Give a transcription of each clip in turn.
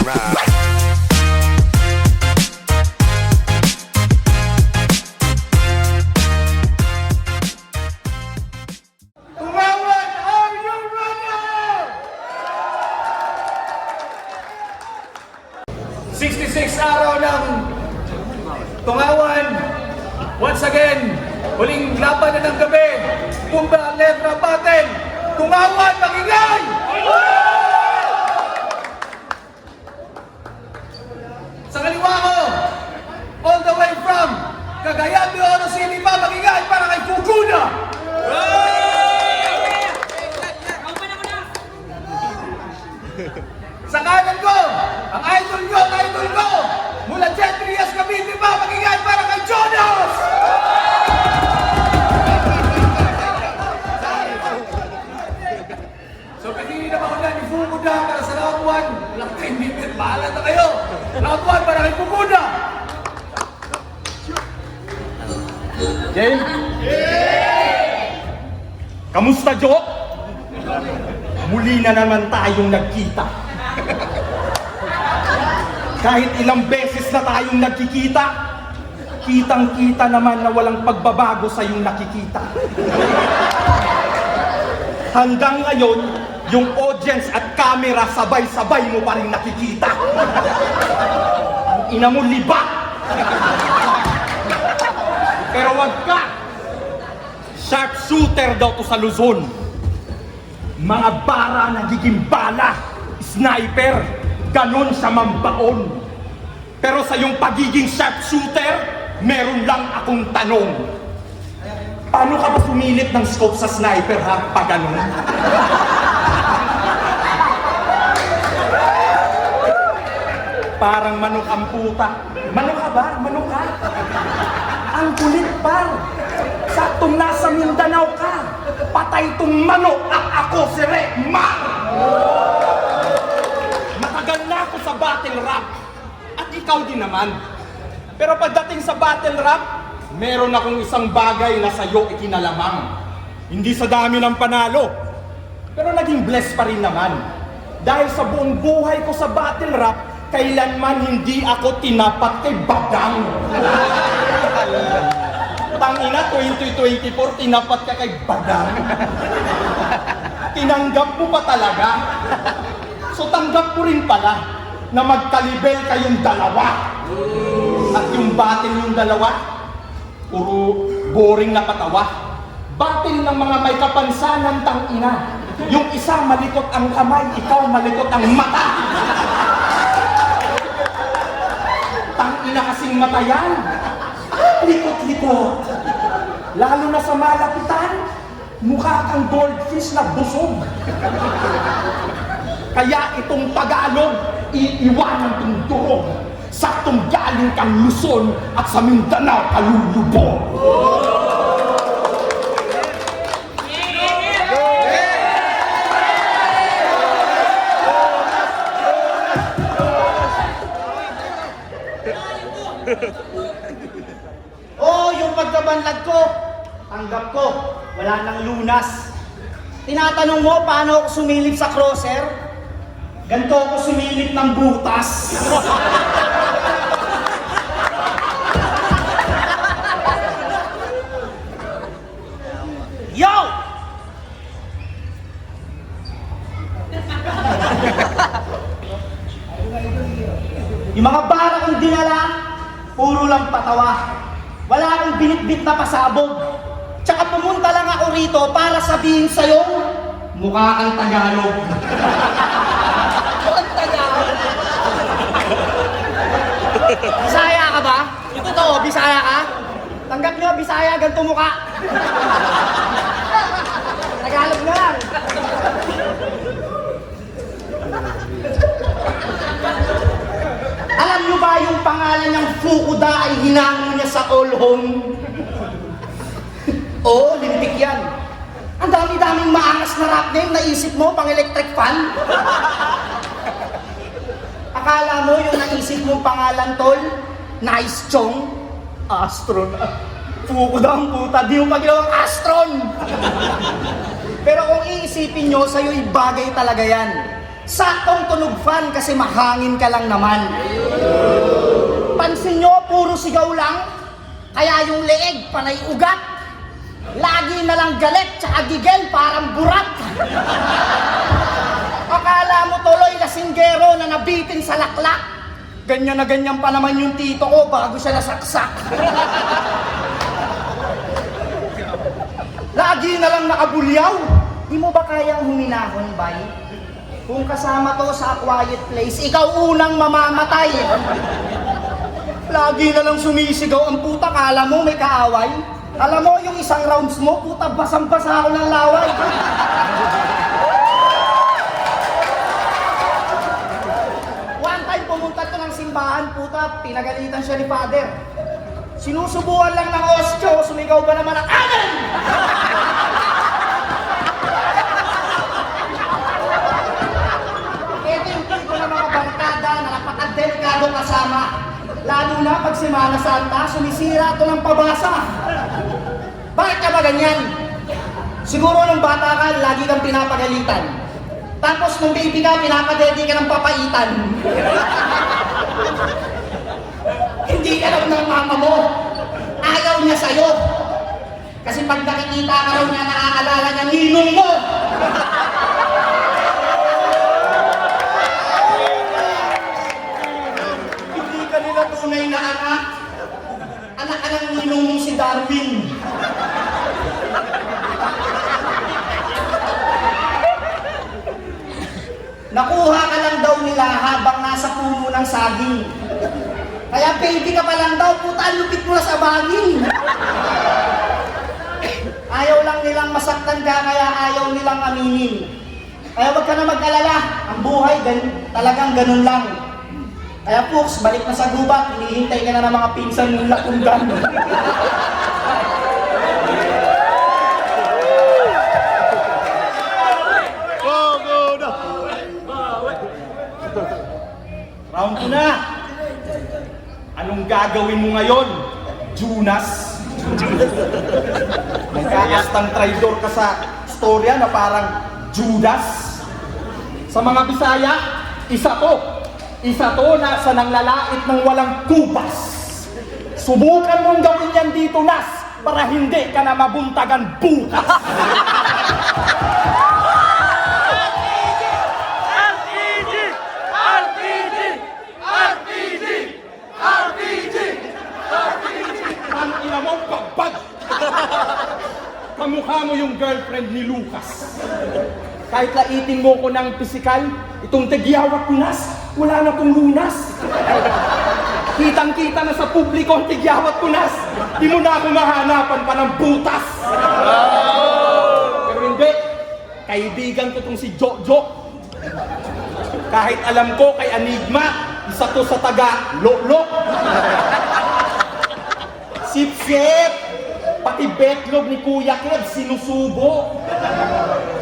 Tumawan, are you ready? 66 araw ng Tungawan. Once again, huling laban na ng gabi. Tumba Letra Battle. Tungawan, magingay! Sa kaliwa ko, all the way from Cagayan de Oro City pa, magingay para kay Fuguna! Sa kanan ko, ang idol ko, mula Jet Trias Cavite pa, magingay para kay Jonas! So, pagiging naman ko na ni Fukuda para sa round 1. Walang 10 minutes, bahala na kayo. Round 1 para kay Fukuda. Game? Kamusta, Jo? Muli na naman tayong nagkita. Kahit ilang beses na tayong nagkikita, kitang-kita naman na walang pagbabago sa iyong nakikita. Hanggang ngayon, yung audience at camera sabay-sabay mo pa rin nakikita. Ina mo liba! Pero wag ka! Sharpshooter daw to sa Luzon. Mga bara nagiging bala, sniper, ganon sa mambaon. Pero sa iyong pagiging sharpshooter, meron lang akong tanong. Paano ka ba sumilip ng scope sa sniper, ha? Pag ganon? Parang manok ang puta. Manok ka ba? Manok ka? Ang kulit, par. Saktong nasa Mindanao ka. Patay tong manok at ako si Rekmar. Matagal na ako sa battle rap. At ikaw din naman. Pero pagdating sa battle rap, meron akong isang bagay na sa'yo ikinalamang. Hindi sa dami ng panalo, pero naging blessed pa rin naman. Dahil sa buong buhay ko sa battle rap, kailanman hindi ako tinapat kay Bagang. Tangina, 2024, tinapat ka kay Bagang. Tinanggap mo pa talaga. So tanggap mo rin pala na magkalibel kayong dalawa. At yung battle yung dalawa, puro boring na patawa. Battle ng mga may kapansanan, tangina. Yung isa malikot ang kamay, ikaw malikot ang mata. Tangina kasing mata yan. Likot-likot. Lalo na sa malapitan, mukha kang goldfish na busog. Kaya itong Tagalog, iiwanan kong durog. Saktong galing kang Luzon at sa Mindanao kalulubog. Oo, yung pagkabanlag ko, tanggap ko, wala nang lunas. Tinatanong mo paano ako sumilip sa crosser? Ganito ako sumilip ng butas. Yo! Yung mga bara kong dinala, puro lang patawa. Wala akong binitbit na pasabog. Tsaka pumunta lang ako rito para sabihin sa'yo, mukha kang Tagalog. Ang Tagalog? Bisaya ka ba? Ito to, Bisaya ka? Tanggap nyo, Bisaya, ganito mukha. Tagalog na lang. Alam nyo ba yung pangalan ng Fukuda ay hinango niya sa all home? Oo, lintik yan. Ang dami-daming maangas na rap name, naisip mo pang electric fan? Akala mo yung naisip mong pangalan, tol? Nice chong? Astron. Fukuda ang puta, di mo pagilawang Astron! Pero kung iisipin nyo, sa'yo'y bagay talaga yan. Saktong tunog fan kasi mahangin ka lang naman. Pansin nyo, puro sigaw lang. Kaya yung leeg, panay ugat. Lagi na lang galit, tsaka gigil, parang burat. Akala mo tuloy lasinggero na nabitin sa laklak. Ganyan na ganyan pa naman yung tito ko bago siya nasaksak. Lagi na lang nakabulyaw. Di mo ba kayang huminahon, bay? Kung kasama to sa quiet place, ikaw unang mamamatay. Lagi na lang sumisigaw ang puta, kala mo may kaaway. Alam mo, yung isang rounds mo, puta, basang-basa ako ng laway. One time pumunta to ng simbahan, puta, pinagalitan siya ni father. Sinusubuan lang ng ostyo, sumigaw ba naman ang amen? Ito yung tipo ng mga barkada na napakadelikado kasama. Lalo na pag Semana Santa, sumisira ito ng pabasa. Bakit ka ba ganyan? Siguro nung bata ka, lagi kang pinapagalitan. Tapos nung baby ka, pinapadedi ka ng papaitan. Hindi ka lang ng mama mo. Ayaw niya sa'yo. Kasi pag nakikita ka raw niya, naaalala niya ninong mo. Hindi ka nila tunay na anak. Anak ka ng ninong mong si Darwin. Nakuha ka lang daw nila habang nasa puno ng saging. Kaya baby ka pa lang daw, puta, lupit mo na sa baging. Ayaw lang nilang masaktan ka, kaya ayaw nilang aminin. Kaya wag ka na mag-alala, ang buhay talagang ganun lang. Kaya Pux, balik na sa gubat, hinihintay ka na ng mga pinsan mong lakundan. Round 2 na. Anong gagawin mo ngayon, Junas? Nagkakastang traidor ka sa storya na parang Judas. Sa mga Bisaya, isa to nasa nang lalait ng walang kupas. Subukan mong gawin yan dito, Nas, para hindi ka na mabuntagan bukas. Kamukha mo yung girlfriend ni Lucas. Kahit laitin mo ko ng pisikal, itong tigyawat ko, Nas, wala na tong lunas. Kitang-kita na sa publiko ang tigyawat ko, Nas. Di mo na ako mahanapan pa ng butas. Pero hindi, kaibigan ko tong si Jojo. Kahit alam ko kay Enigma, isa to sa taga-lok-lok. Sip-sip! Pati betlog ni Kuya Kev sinusubo.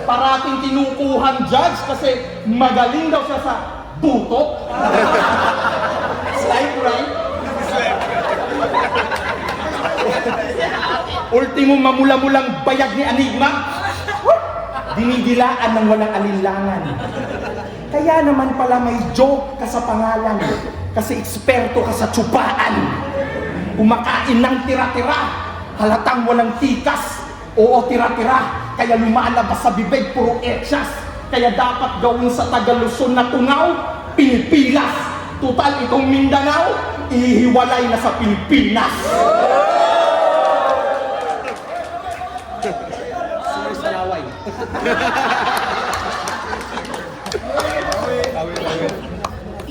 Parating tinukuhang judge kasi magaling daw siya sa buto. Slide right? Ultimo mamula-mulang bayag ni Enigma. Dinidilaan ng walang alinlangan. Kaya naman pala may joke ka sa pangalan. Kasi eksperto ka sa tsupaan. Kumakain ng tira-tira. Halatang walang tikas. Oo, tira-tira. Kaya lumalabas sa bibig, puro etsyas. Kaya dapat gawin sa Tagaluson na tungaw, Pilipinas. Total, itong Mindanao, ihiwalay na sa Pilipinas. Sinusayaway.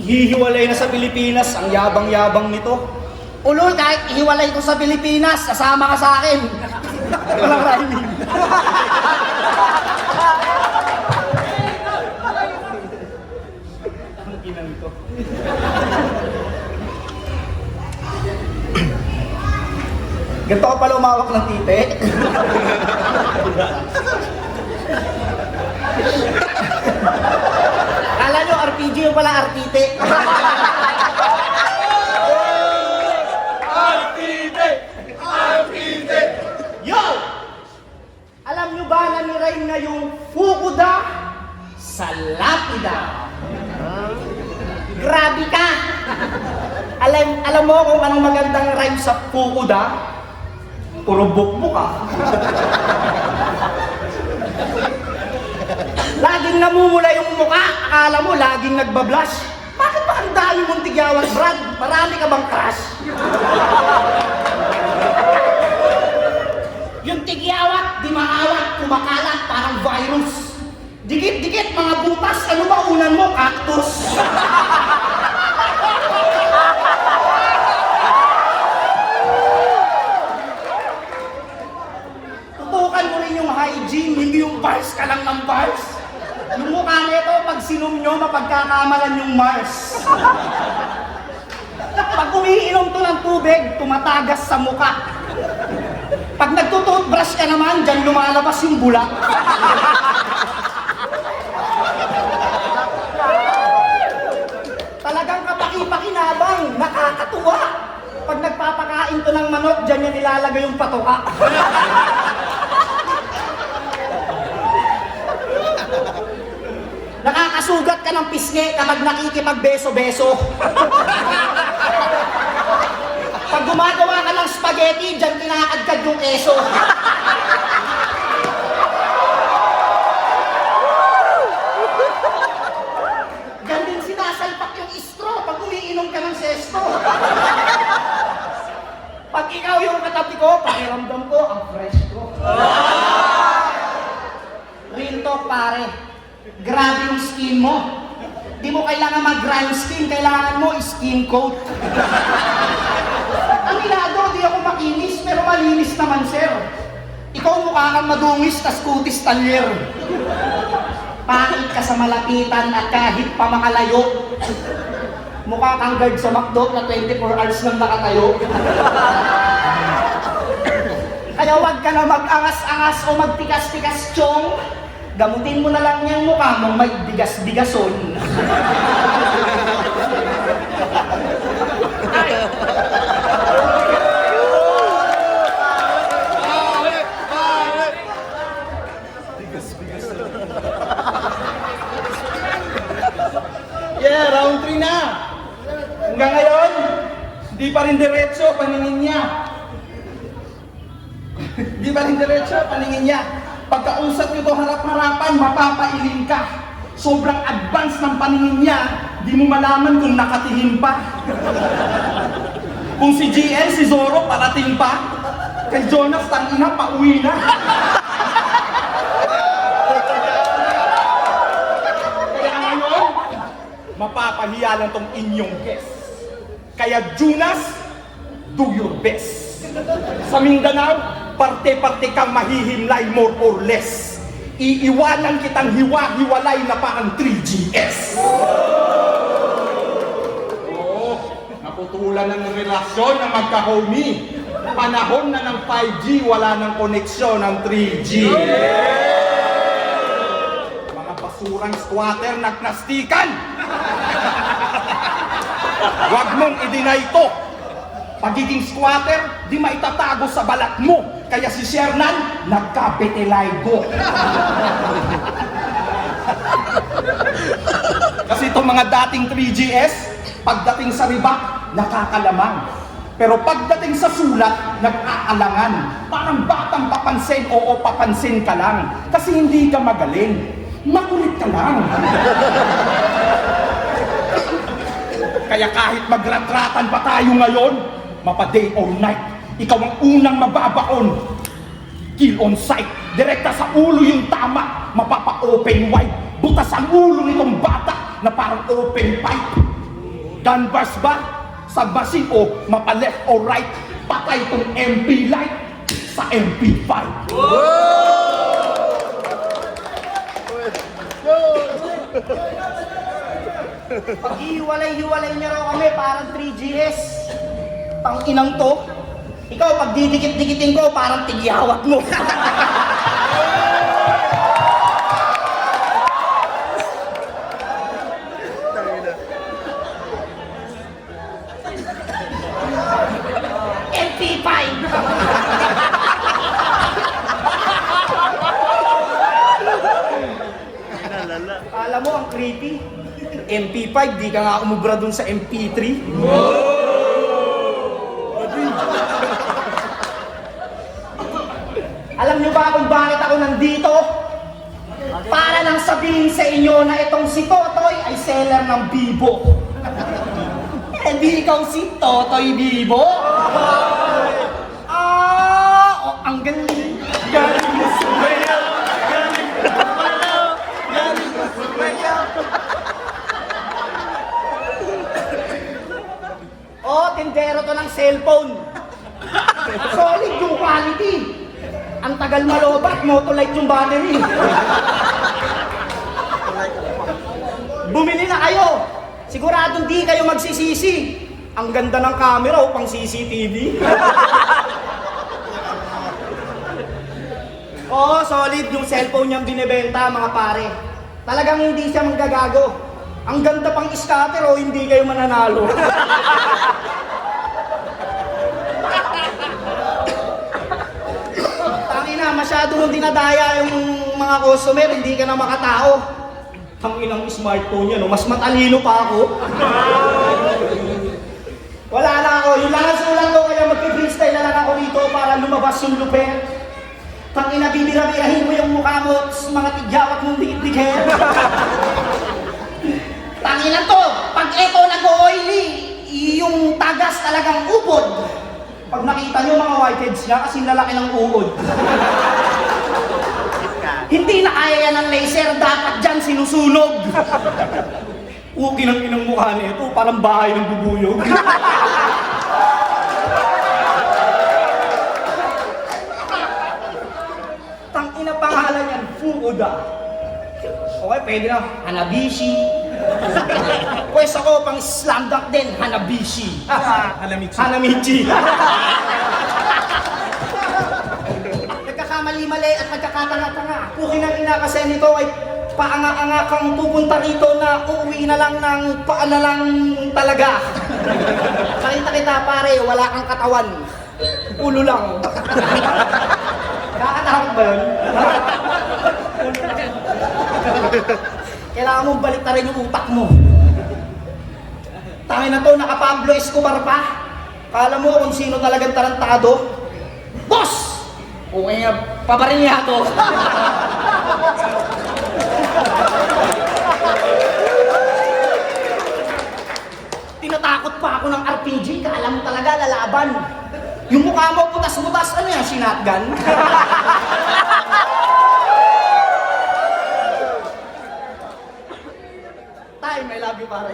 Hihiwalay na sa Pilipinas, ang yabang-yabang nito. Ulol, kahit ihiwalay ko sa Pilipinas, kasama ka sa akin. Walang rhyming. Ang ina nito. Ganito ka pala umawak ng tite. Kala nyo, RPG yung pala artite. Yo! Alam nyo ba na nirain na yung Fukuda sa Lapida? Grabe ka! Alam mo kung anong magandang rhyme sa pukod, ha? Puro bukbuk, ha? Laging namumula yung mukha, akala mo laging nagbablush. Bakit ba ang dami mong tigyawat, Brad? Marami ka bang crush? Yung tigyawat, di maawat, kumakalat, parang virus. Dikit-dikit, mga butas, ano ba unan mo? Cactus. Tutukan mo rin yung hygiene, hindi yung bars ka lang ng bars. Yung mukha nito, pag sinom nyo, mapagkakamalan yung Mars. Pag umiinom to ng tubig, tumatagas sa mukha. Pag nagtututbrush ka naman, dyan lumalabas yung bulak. Talagang kapaki-pakinabang, nakakatuwa. Pag nagpapakain to ng manok, dyan niya nilalagay yung patuka. Nakakasugat ka ng pisngi kapag nakikipagbeso-beso. Pag gumagawa ka ng spaghetti, dyan kinakadkad yung keso. Dyan din sinasalpak yung istro pag umiinom ka ng sesto. Pag ikaw yung katabi ko, pakiramdam ko, ang fresh ko. Real talk, pare. Grabe yung skin mo. Di mo kailangan mag-grind skin, kailangan mo skin coat. Aminado, di ako makinis, pero malinis naman, sir. Ikaw mukha kang madungis, tas kutis talyer. Pangit ka sa malapitan at kahit pa makalayo. Mukha kang guard sa McDo na 24 hours nang nakatayo. Kaya wag ka na mag-angas-angas o magtikas-tikas, chong. Gamutin mo na lang yung mukha mong may bigas-bigason. Yeah, round 3 na. Hanggang ngayon, di pa rin diretso paningin niya. Di pa rin diretso paningin niya. Pagkausap nyo to harap-harapan, mapapailing ka. Sobrang advance ng paningin niya, di mo malaman kung nakatingin pa. Kung si GL, si Zoro, parating pa. Kay Jonas, tangina, pauwi na. Kaya ngayon, mapapahiya lang tong inyong guest. Kaya Jonas, do your best. Sa Mindanao, parte-parte kang mahihimlay more or less. Iiwanan kitang hiwa-hiwalay na parang 3GS. Oo, naputulan ng relasyon ng magka-homie. Panahon na ng 5G, wala ng koneksyon ng 3G. Mga basurang squatter nagnastikan. Huwag mong i-deny ito. Pagiging squatter, di maitatago sa balat mo. Kaya si Shernan, nagka-vitiligo. Kasi itong mga dating 3GS, pagdating sa riba, nakakalamang. Pero pagdating sa sulat, nag-aalangan. Parang batang papansin, oo, papansin ka lang. Kasi hindi ka magaling. Makulit ka lang. Kaya kahit magratratan pa tayo ngayon, mapa-day or night, ikaw ang unang mababaon. Kill on sight, direkta sa ulo yung tama, mapapa-open wide. Butas ang ulo nitong bata na parang open pipe. Gun bars ba? Sagbasin o mapa-left or right, patay tong MP light sa MP5. Pag hiwalay-hiwalay niya raw kami, parang 3GS. Tang-inang to. Ikaw, pag didikit-dikitin ko, parang tigyawat mo. MP5! Alam mo, ang creepy. MP5, di ka nga umubra dun sa MP3. Alam nyo ba kung bakit ako nandito? Para lang sabihin sa inyo na itong si Totoy ay seller ng Bibo. Hindi ikaw si Totoy Bibo? Ang galing. Galing na sumayaw. Galing na sumayaw. Galing na sumayaw. Tindero to ng cellphone. Solid yung quality. Ang tagal malobat, motolite yung battery. Bumili na kayo. Siguradong di kayo magsisisi. Ang ganda ng camera o pang CCTV. Oo, solid yung cellphone niyang binibenta, mga pare. Talagang hindi siya manggagago. Ang ganda pang scatter o hindi kayo mananalo. Tangina, masyado mong dinadaya yung mga customer, hindi ka na makatao. Tanginang smartphone niya, no? Mas matalino pa ako. Wala na ako, yung lang ang sulat ko, kaya mag-freestyle na lang ako rito para lumabas yung lupet. Tangina, bibira-birahin mo yung mukha mo sa mga tigyawat mong dikit-dikit. Tangina to, pag eto nag-oily, yung tagas talagang ubod. Pag nakita nyo mga whiteheads niya, kasi lalaki ng ubod. Hindi na kaya yan ng laser, dapat dyan sinusunog. Uki ng inang mukha nito, parang bahay ng bubuyog. Tangina pangalan yan, Fukuda. Okay, pwede na. Hanabishi. Pwes ako, pang slam dunk din, Hanabishi. Hanamichi. Hanamichi. Nagkakamali-mali at nagkakatanga-tanga. Pukin ang ina kasi nito ay paanga-anga kang pupunta rito na uuwi na lang ng paana lang talaga. Pakita kita pare, wala kang katawan. Ulo lang. Kakatakot ba yun? Kailangan mong balik na rin yung utak mo. Tangin na to, naka Pablo Escobar pa. Kala mo kung sino talagang tarantado? Boss! Okay nga, paparin niya to. Tinatakot pa ako ng RPG, kala mo talaga lalaban. Yung mukha mo butas-butas, ano yan, sinatgan? Time, I love you pare.